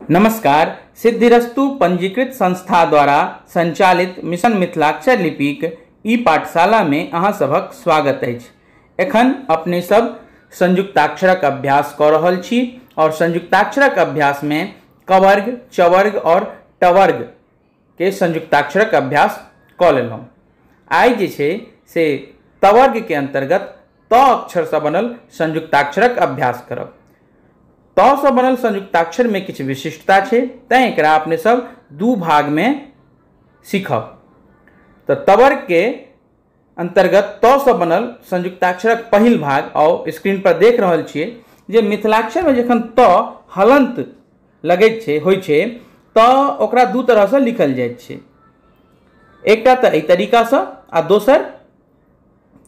नमस्कार। सिद्धिरस्तु पंजीकृत संस्था द्वारा संचालित मिशन मिथिलाक्षर लिपिक ई पाठशाला में अहाँ सभक स्वागत अछि। एखन अपने सब संयुक्ताक्षरक अभ्यास कऽ रहल छी और संयुक्ताक्षरक अभ्यास में कवर्ग, चवर्ग और टवर्ग के संयुक्ताक्षरक अभ्यास कऽ लेलहुँ। आइ जे छै से तवर्ग के अंतर्गत त अक्षर से बनल संयुक्ताक्षरक अभ्यास करब। त से बनल संयुक्ताक्षर में किछु विशिष्टता छै, तैं एकरा अपने सब दू भाग में सीखब। तो तवर्ग के अंतर्गत त से बनल संयुक्ताक्षरक पहिल भाग और स्क्रीन पर देख रहल छियै जे मिथिलाक्षर में जखन त हलंत लगैत छै होइ छै त ओकरा दू तरह से लिखल जाइत छै। एकटा त एहि तरीका से आ दोसर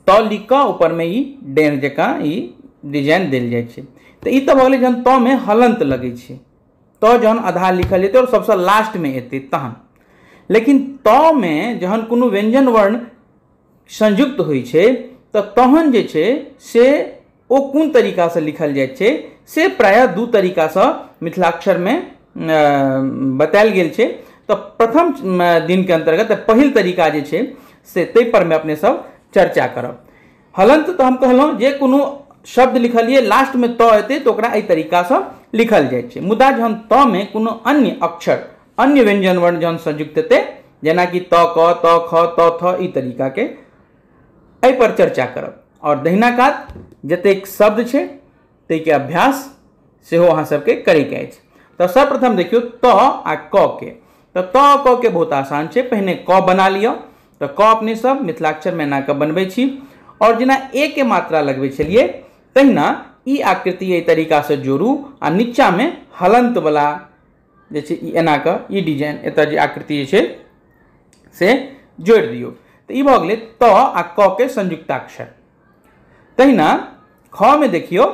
त लिख कऽ ऊपर में ई डेढ़ जकाँ ई डिजाइन देल जाइत छै। तो ई तो भले जहन त में हलंत लगे छे, त जहन आधा लिखल जेतै और सबसे लास्ट में एतै तहन। लेकिन त में जहन कोनो व्यंजन वर्ण संयुक्त होइ छै तो तहन जे छै से ओ कोन तरीका से लिखल जाय छै से प्रायः दू तरीका से मिथिलाक्षर में बतायल गेल छै। तो प्रथम दिन के अंतर्गत पहिल तरीका जे छै से तै पर में अपने सब चर्चा करब। हलंत तो हम कहलहुँ जे कोनो शब्द लिखलिए लास्ट में त एतै तो ओकरा एहि तरीका से लिखल जाय छै। मुदा जहन त में कोनो अन्य अक्षर अन्य व्यंजन वर्ण जहन संयुक्त हेतै जेना कि त क त ख त थ ई तरीका के एहि पर चर्चा करब। और दहिना कात जतेक शब्द छै तै के अभ्यास सेहो अहाँ सबके करै के अछि। तो सर्वप्रथम देखियो त आ क के। तो त क के बहुत आसान छै, पहिने क बना लियो। तो क अपने सब मिथिलाक्षर में एना के बनबै छी और जेना ए के मात्रा लगबै छलिए तहिना ई आकृति एहि तरीका से जोड़ू आ नीचा में हलंत वाला जे छै ई एना के ई डिजाइन एतय जे आकृति छै से जोड़ दियौ। तो ई भ गेलै त आ क के संयुक्ताक्षर। तहिना ख में देखियो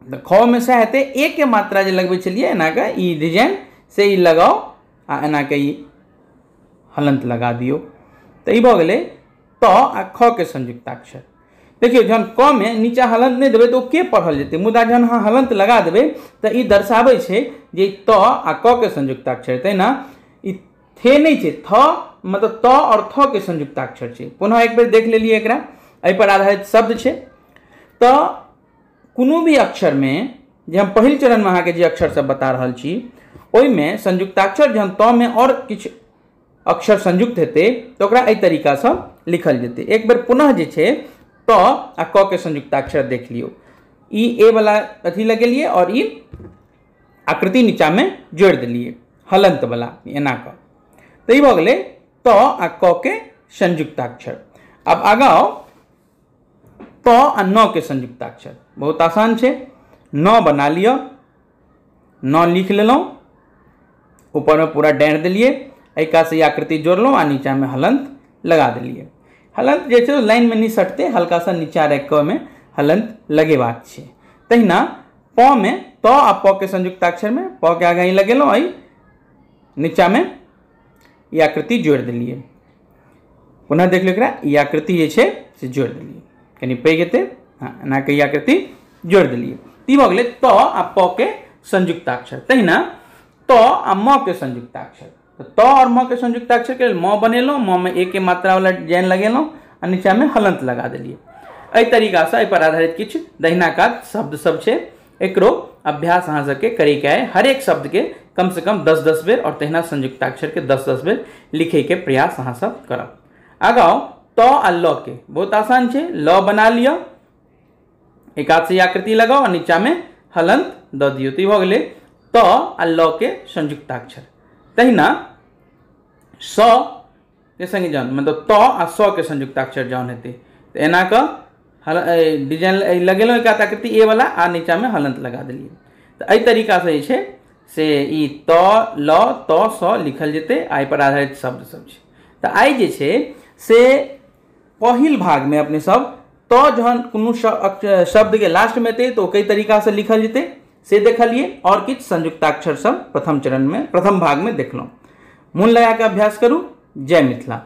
तो ख में से हेतै ए के मात्रा जे लगबै छलिए एना के ई डिजाइन से ई लगाओ आ एना के ई हलंत लगा दियौ। तो ई भ गेलै त आ ख के संयुक्ताक्षर। देखियो जहन क में नीचा हलंत नहीं देबै तो के पढ़ल जेतै, मुदा जहन अहाँ हलंत लगा देबै तो ई दर्शाबै छै जे त आ क के संयुक्ताक्षर। तहिना ई थे नहीं छै, थ मतलब त और थ के संयुक्ताक्षर छै। पुनः एक बेर देख लेलिए एकरा, एहि पर आधारित शब्द छै। तो कोनो भी अक्षर में जे हम पहिल चरण में अहाँ के जे अक्षर सब बता रहल छी ओहि में संयुक्ताक्षर जहन त में और किछु अक्षर संयुक्त हेतै तो ओकरा एहि तरीका से लिखल जेतै। एक बेर पुनः जे छै त आ क के संयुक्ताक्षर देख लियो। ई ए वाला अथी लगेलिए और ई आकृति नीचा में जोड़ दिलिए हलंत वाला एना क। तो ई भ गेलै त आ क के संयुक्ताक्षर। अब आगाओ त आ न के संयुक्ताक्षर। बहुत आसान छै। न बना लियो, न लिख लेलहुँ, ऊपर में पूरा डेढ़ दिलिए, एका से आकृति जोड़लहुँ आ नीचा में हलंत लगा दिलिए। हलंत जे छै लाइन में नहीं सटते, हल्का सा नीचा रख के में हलंत लगेबाक छै। तहिना प में त आ प के संयुक्ताक्षर में प के आगे ही लगेलहुँ, आई नीचा में ई आकृति जोड़ दिलिए। पुनः देख लो एकरा, ई आकृति जे छै से जोड़ दिलिए, कनी पैघ हेतै, हाँ एना के ई आकृति जोड़ दिलिए। ई भ गेलै त आ प के संयुक्ताक्षर। तहिना त आ म के संयुक्ताक्षर। तो त और म के संयुक्ताक्षर के म बनेलहुँ, म में ए के मात्रा वाला डिजाइन लगेलहुँ आ नीचा में हलंत लगा दिलिए। एहि तरीका से एहि पर आधारित किछु दहिना कात शब्द सब छै, एकरो अभ्यास अहाँ सबके करे के है। हर एक शब्द के कम से कम 10-10 बेर और तहिना संयुक्ताक्षर के 10-10 बेर लिखे के प्रयास अहाँ सब करब। आगाओ त आ ल के। बहुत आसान छै। ल बना लियो, एक हाथ से आकृति लगाओ और नीचा में हलंत द दियो। तो भ गेलै त आ ल के संयुक्ताक्षर। तहिना स के संगे जौन मतलब त आ स के संयुक्ताक्षर जौन हेतै तो एना क डिजाइन लगेलहुँ एक आकृति ए वाला आ नीचा में हलंत लगा दिलिए। तो एहि तरीका से जे छै से ई त ल त स लिखल जेतै। एहि पर आधारित शब्द सब छै। तो आई जे छै से पहिल भाग में अपने सब त जहन कोनो शब्द के लास्ट में एतै तो कई तरीका से लिखल जेतै से देखलिए और किछु संयुक्ताक्षर सब प्रथम चरण में प्रथम भाग में देखलहुँ। मन लगा के अभ्यास करू। जय मिथिला।